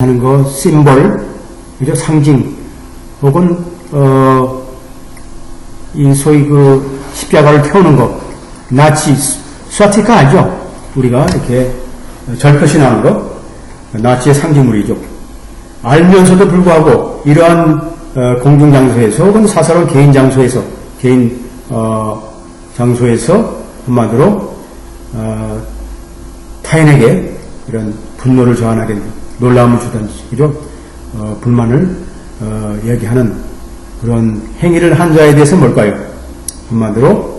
하는 거, 심볼, 그죠? 상징, 혹은, 이 소위 그 십자가를 태우는 거, 나치, 스와티카 알죠? 우리가 이렇게 절표시 나오는 거, 나치의 상징물이죠. 알면서도 불구하고 이러한 공중장소에서 혹은 사사로운 개인 장소에서, 개인 장소에서 한마디로 타인에게 이런 분노를 저하나게 놀라움을 주든지, 그죠? 불만을 얘기하는 그런 행위를 한 자에 대해서 뭘까요? 한마디로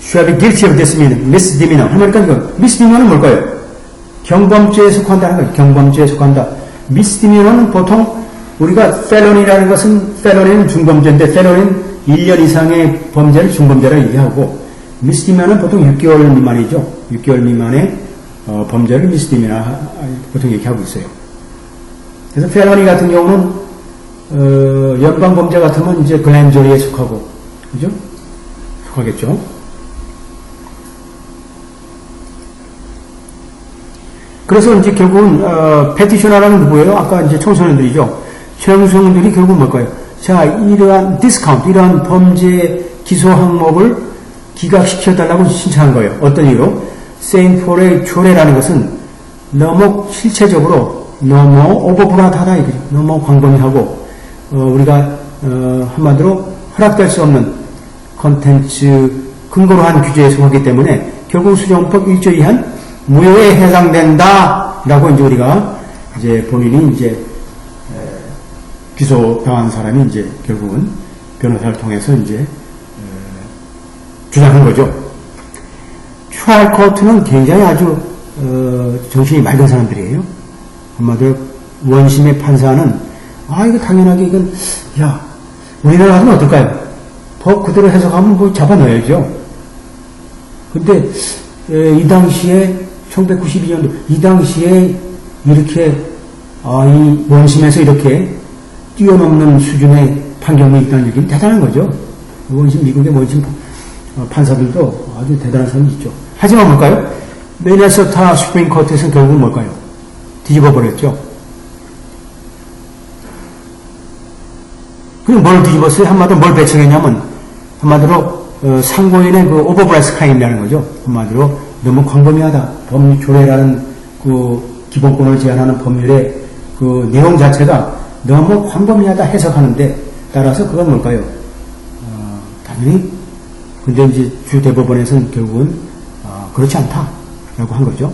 shall be guilty of this misdemeanor. 하니까 misdemeanor는 뭘까요? 경범죄에 속한다는 거예요. 경범죄에 속한다. misdemeanor는 보통 우리가 felony라는 것은, felony는 중범죄인데 felony는 1년 이상의 범죄를 중범죄라고 얘기하고, misdemeanor는 보통 6개월 미만이죠. 6개월 미만의 범죄를 misdemeanor 보통 얘기하고 있어요. 그래서 felony 같은 경우는 연방 범죄 같으면 이제 글렌저리에 속하고, 그죠? 속하겠죠. 그래서 이제 결국은 페티셔너라는 누구예요? 아까 이제 청소년들이죠. 청소년들이 결국 뭘까요? 자, 이러한 디스카운트, 이러한 범죄 기소 항목을 기각시켜달라고 신청한 거예요. 어떤 이유로? 세인트폴의 조례라는 것은 너무 실체적으로 너무 오버브라드하다 이거죠. 너무 광범위하고 우리가 한마디로 허락될 수 없는 콘텐츠 근거로 한 규제에 속하기 때문에 결국 수정법 1조 2한 무효에 해당된다라고 이제 우리가 이제 본인이 이제 기소당한 사람이 이제 결국은 변호사를 통해서 이제 주장한 거죠. 트라이얼 코트는 굉장히 아주 정신이 맑은 사람들이에요. 한마디로 원심의 판사는 이거 당연하게 이건 우리나라 같으면 어떨까요? 법 그대로 해석하면 뭐 잡아넣어야죠. 근데 이 당시에 1992년도 이 당시에 이렇게 이 원심에서 이렇게 뛰어넘는 수준의 판결이 있다는 얘기는 대단한 거죠. 원심 미국의 원심 판사들도 아주 대단한 사람이 있죠. 하지만 뭘까요? 미네소타 수프림 코트에서는 결국은 뭘까요? 뒤집어 버렸죠. 그럼 뭘 뒤집었어요? 한마디로 뭘 배척했냐면 한마디로 상고인의 그 오버브라이스 크라임이라는 거죠. 한마디로 너무 광범위하다. 법조례라는 그 기본권을 제한하는 법률의 그 내용 자체가 너무 광범위하다 해석하는데 따라서 그건 뭘까요? 당연히 근데 이제 주 대법원에서는 결국은 그렇지 않다라고 한 거죠.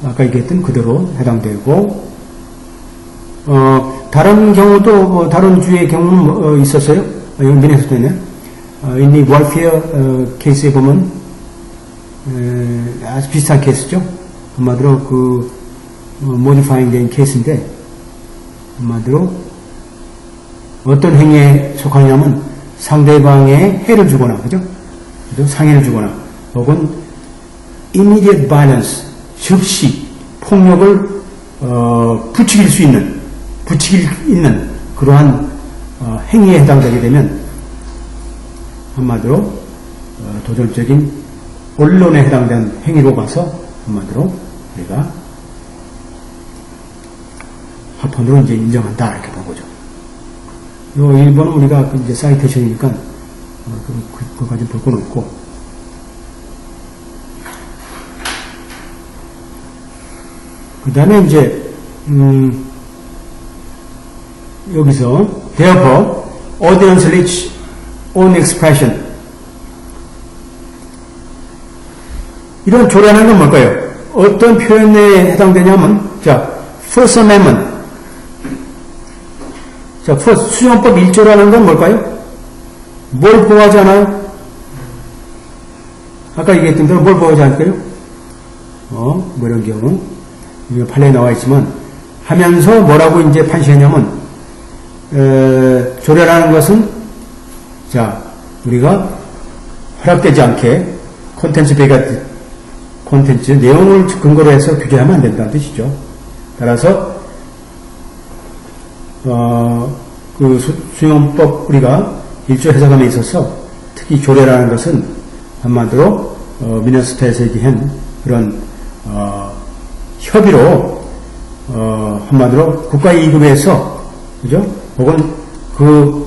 아까 얘기했던 그대로 해당되고 다른 경우도 다른 주의 경우는 있었어요. 미네소타는 이 월페어 케이스에 보면 아주 비슷한 케이스죠. 한마디로 그 모디파잉 된 케이스인데 한마디로 어떤 행위에 속하냐면 상대방에 해를 주거나, 그죠? 상해를 주거나, 혹은 immediate violence, 즉시 폭력을 부추길 있는 그러한 행위에 해당되게 되면 한마디로 도전적인 언론에 해당된 행위로 봐서 한마디로 우리가 합헌으로 이제 인정한다 이렇게 본 거죠. 요 일본은 우리가 이제 사이테이션이니까 그거까지 볼 건 없고, 그 다음에 이제 여기서 therefore ordinance reach own expression 이런 조례하는 건 뭘까요? 어떤 표현에 해당되냐면 자 First Amendment 자, 수정법 1조라는 건 뭘까요? 뭘 보호하지 않아요? 아까 얘기했던 대로 뭘 보호하지 않을까요? 뭐 이런 경우, 이거 판례에 나와 있지만, 하면서 뭐라고 이제 판시했냐면, 조례라는 것은, 자, 우리가 허락되지 않게 콘텐츠, 내용을 근거로 해서 규제하면 안 된다는 뜻이죠. 따라서, 그 수용법 우리가 1조 해석함에 있어서 특히 조례라는 것은 한마디로 미네소타에서 얘기한 그런 협의로 한마디로 국가 이익을 위해서, 그죠? 혹은 그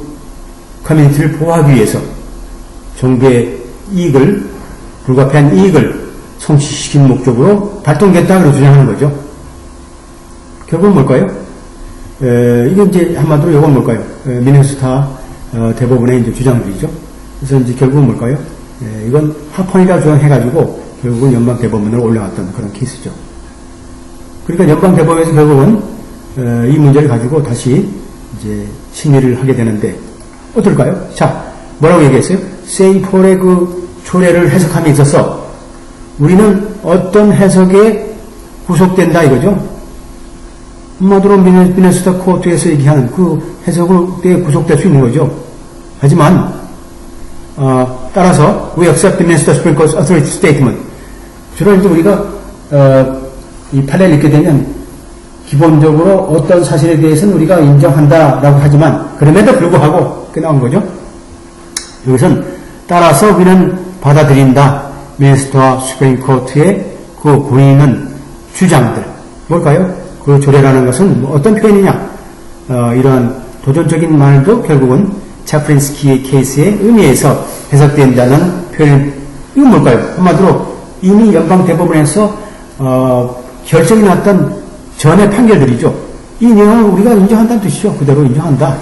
커뮤니티를 보호하기 위해서 정부의 이익을, 불가피한 이익을 성취시킨 목적으로 발동됐다고 주장하는 거죠. 결국은 뭘까요? 이게 이제 한마디로 이건 뭘까요? 미네소타 대법원의 이제 주장들이죠. 그래서 이제 결국은 뭘까요? 이건 합헌이라 주장해가지고 결국은 연방 대법원으로 올라갔던 그런 케이스죠. 그러니까 연방 대법원에서 결국은 이 문제를 가지고 다시 이제 심의를 하게 되는데 어떨까요? 자, 뭐라고 얘기했어요? 세인폴의 그 조례를 해석함에 있어서 우리는 어떤 해석에 구속된다 이거죠. 한마디로 미네소타 코트에서 얘기하는 그 해석에 구속될 수 있는 거죠. 하지만 따라서 we accept the Minnesota Supreme Court's authority statement. 주로 이제 우리가 이 판례를 읽게 되면 기본적으로 어떤 사실에 대해서는 우리가 인정한다라고 하지만 그럼에도 불구하고 그렇게 나온 거죠. 여기서는 따라서 우리는 받아들인다. 미네소타 수프림 코트의 그 보이는 주장들 뭘까요? 그 조례라는 것은 어떤 표현이냐? 이러한 도전적인 말도 결국은 차프린스키의 케이스의 의미에서 해석된다는 표현. 이건 뭘까요? 한마디로 이미 연방 대법원에서 결정이 났던 전의 판결들이죠. 이 내용을 우리가 인정한다는 뜻이죠. 그대로 인정한다.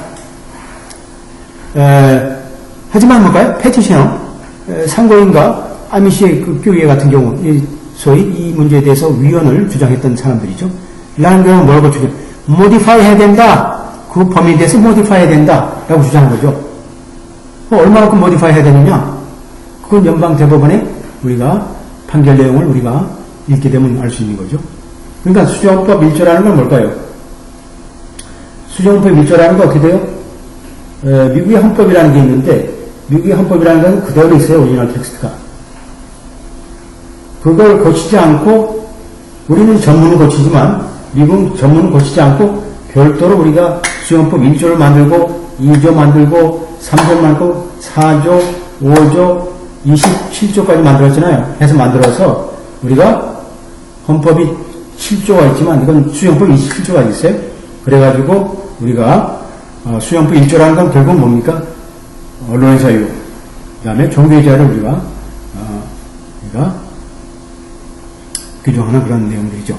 하지만 뭘까요? 패티셔너, 상고인과 아미시의 그 교회 같은 경우, 소위 이 문제에 대해서 위헌을 주장했던 사람들이죠. 라는 경우는 뭐라고 주장? modify 해야 된다. 그 범위에 대해서 modify 해야 된다. 라고 주장한 거죠. 얼마만큼 modify 해야 되느냐? 그건 연방 대법원에 우리가 판결 내용을 우리가 읽게 되면 알 수 있는 거죠. 그러니까 수정법 1조라는 건 뭘까요? 수정법 1조라는 건 어떻게 돼요? 미국의 헌법이라는 게 있는데 미국의 헌법이라는 건 그대로 있어요. 오리지널 텍스트가. 그걸 고치지 않고 우리는 전문을 고치지만 미국은 전문을 고치지 않고 별도로 우리가 수정법 1조를 만들고 2조 만들고 3조 만들고 4조, 5조, 27조까지 만들었잖아요. 해서 만들어서 우리가 헌법이 7조가 있지만 이건 수정법 27조가 있어요. 그래가지고 우리가 수정법 1조라는 건 결국 뭡니까? 언론의 자유, 그 다음에 종교의 자유를 우리가 규정하는 그런 내용들이죠.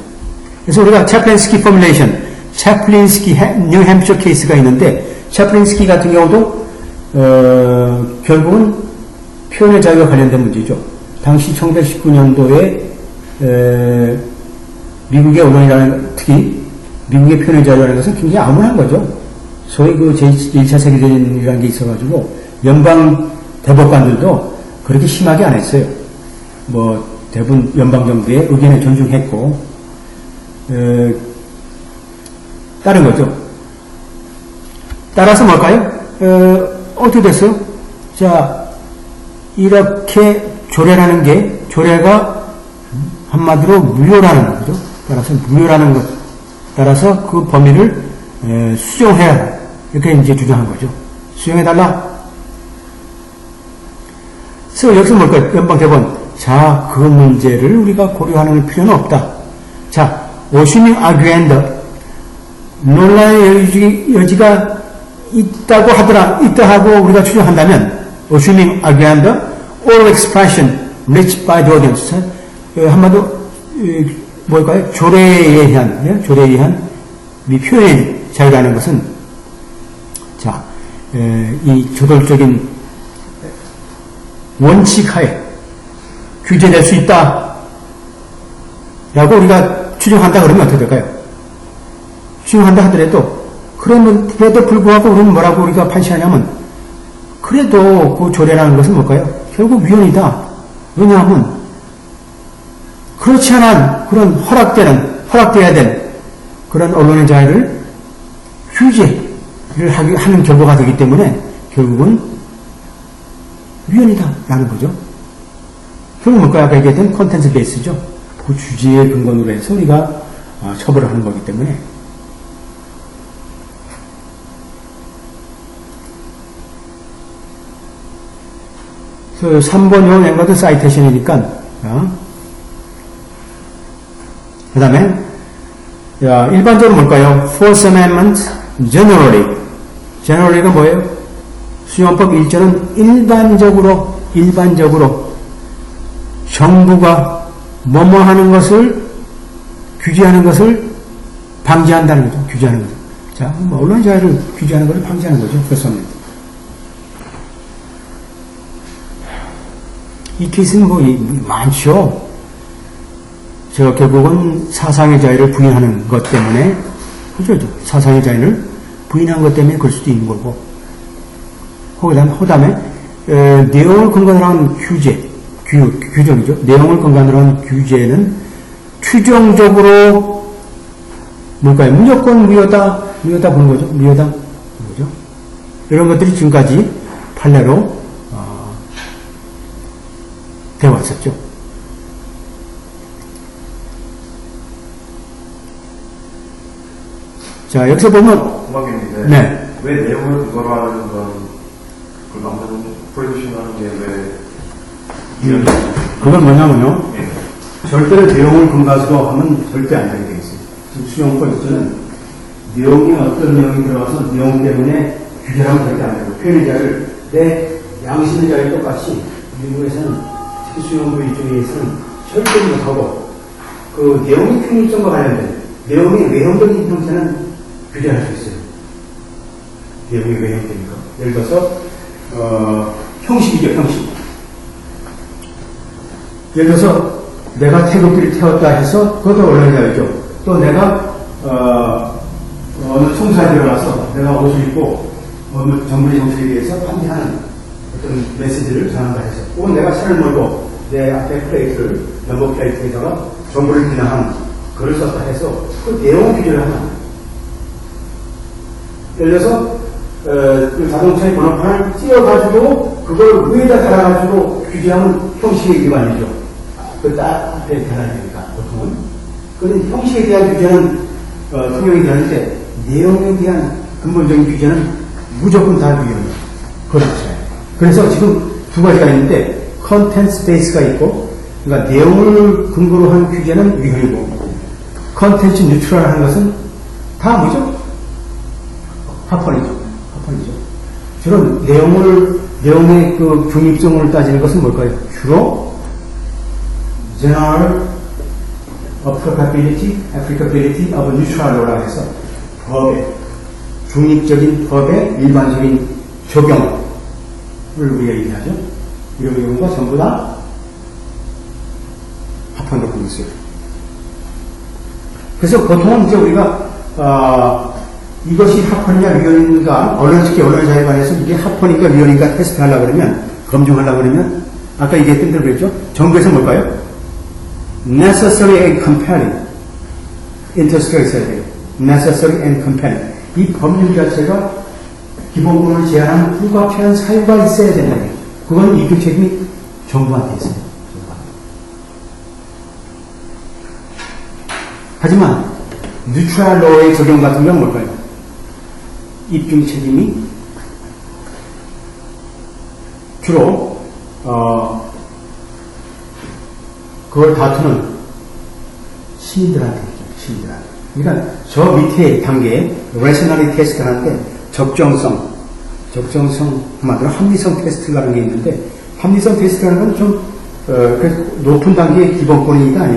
그래서 우리가 차플린스키 포뮬레이션, 차플린스키 뉴햄셔 케이스가 있는데 차플린스키 같은 경우도 결국은 표현의 자유와 관련된 문제죠. 당시 1919년도에 미국의 언론이라는 특히 미국의 표현의 자유라는 것은 굉장히 암울한 거죠. 소위 그 제1차 세계대전이라는 게 있어가지고 연방 대법관들도 그렇게 심하게 안 했어요. 뭐 대부분 연방 정부의 의견을 존중했고 다른 거죠. 따라서 뭘까요? 어떻게 됐어요? 자, 이렇게 조례라는 게 조례가 한마디로 무효라는 거죠. 따라서 무효라는 것. 따라서 그 범위를 수정해라. 이렇게 이제 주장한 거죠. 수정해달라. 그래서 여기서 뭘까요? 연방대법원. 자, 그 문제를 우리가 고려하는 필요는 없다. 자, 오슈밍 아규엔더. 논란의 여지가 있다고 하고 우리가 추정한다면, 오슈밍 아규엔더, all expression reached by the audience. 한마디로, 뭘까요? 조례에 의한 이 표현의 자유라는 것은, 자, 이 저돌적인 원칙하에 규제될 수 있다. 라고 우리가 추정한다 그러면 어떻게 될까요? 추정한다 하더라도, 그래도 불구하고 우리는 뭐라고 우리가 판시하냐면, 그래도 그 조례라는 것은 뭘까요? 결국 위헌이다. 왜냐하면, 그렇지 않은 그런 허락돼야 될 그런 언론의 자유를 규제를 하는 결과가 되기 때문에 결국은 위헌이다. 라는 거죠. 결국 뭘까요? 아까 얘기했던 컨텐츠 베이스죠. 그 주제의 근거로 해서 우리가 처벌을 하는 거기 때문에. 그 3번형 앵거드 사이테이션이니까, 그 다음에, 일반적으로 뭘까요? Fourth Amendment, generally. generally가 뭐예요? 수용법 1조는 일반적으로, 정부가 뭐뭐 하는 것을, 규제하는 것을 방지한다는 거죠. 규제하는 거죠. 자, 언론 자유를 규제하는 것을 방지하는 거죠. 그렇습니다. 이 케이스는 뭐, 많죠. 결국은 사상의 자유를 부인하는 것 때문에, 그죠? 사상의 자유를 부인한 것 때문에 그럴 수도 있는 거고. 그 다음에, 내용을 근거로 한 규정이죠. 내용을 근거로 한 규제는 추정적으로, 뭘까요? 무조건 무효다 보는 거죠. 무효다. 그죠? 이런 것들이 지금까지 판례로, 되어 왔었죠. 자, 여기서 보면, 고맙겠는데, 네. 왜 내용을 그거로 하는 건, 그 방금 프로듀싱 하는 게 왜, 그건 뭐냐면요. 예. 절대로 내용을 근거로 하면 절대 안 되게 되어 있어요. 지금 수용 포인트는 내용이 어떤 내용이 들어가서 내용 때문에 규제하면 절대 안 되고, 표현의 자유를, 내 양심의 자유 똑같이 미국에서는 특히 수용부 일종에서는 절대 못하고, 그 내용이 편의점과 관련된 내용의 외형적인 형태는 규제할 수 있어요. 내용이 외형되니까. 예를 들어서, 형식이죠, 형식. 예를 들어서, 내가 태극기를 태웠다 해서, 그것도 언론자유죠. 또 내가, 어느 총사에 들어가서 내가 옷을 입고, 어느 정부의 정책에 대해서 반대하는 어떤 메시지를 전한다 해서, 혹은 내가 차를 몰고 내 앞에 플레이트를, 연봉 플레이트에다가 정부를 비난하는 글을 썼다 해서, 그 내용 규제를 하는 예를 들어서, 그 자동차의 번호판을 띄워가지고, 그걸 위에다 달아가지고 규제하면 형식의 위반이죠. 그 딱 앞에 달아야 되니까, 보통은. 그런데 형식에 대한 규제는, 통용이 되는데, 내용에 대한 근본적인 규제는 무조건 다 위헌이에요. 그렇죠. 그래서 지금 두 가지가 있는데, 컨텐츠 베이스가 있고, 그러니까 내용을 근거로 한 규제는 위헌이고, 컨텐츠 뉴트럴 하는 것은 다 뭐죠? 합헌이죠. 주로 내용의 그 중립성을 따지는 것은 뭘까요? 주로 general applicability of neutral law라고 해서 중립적인 법의 일반적인 적용을 우리가 얘기하죠. 이런 경우가 전부 다 합헌으로 보고 있어요. 그래서 보통은 이제 우리가 이것이 합헌이냐 위헌인가, 특히 언론 자유에 관해서 이게 합헌이니까 위헌인가 테스트하려고 그러면, 검증하려고 그러면, 아까 얘기했던 대로 그랬죠? 정부에서 뭘까요? necessary and compelling. interest가 있어야 돼요. necessary and compelling. 이 법률 자체가 기본권을 제한하는 불가피한 사유가 있어야 된다는 거죠. 그건 이규 책임이 정부한테 있어요. 하지만, 뉴트럴 로의 적용 같은 건 뭘까요? 입증 책임이 주로 그걸 다투는 시민들한테 있죠. 시민들한테. 그러니까 저 밑에 단계에 rationality 테스트 하는데 적정성 한마디로 합리성 테스트라는 게 있는데, 합리성 테스트라는 건 좀 높은 단계의 기본권이다 아니에요.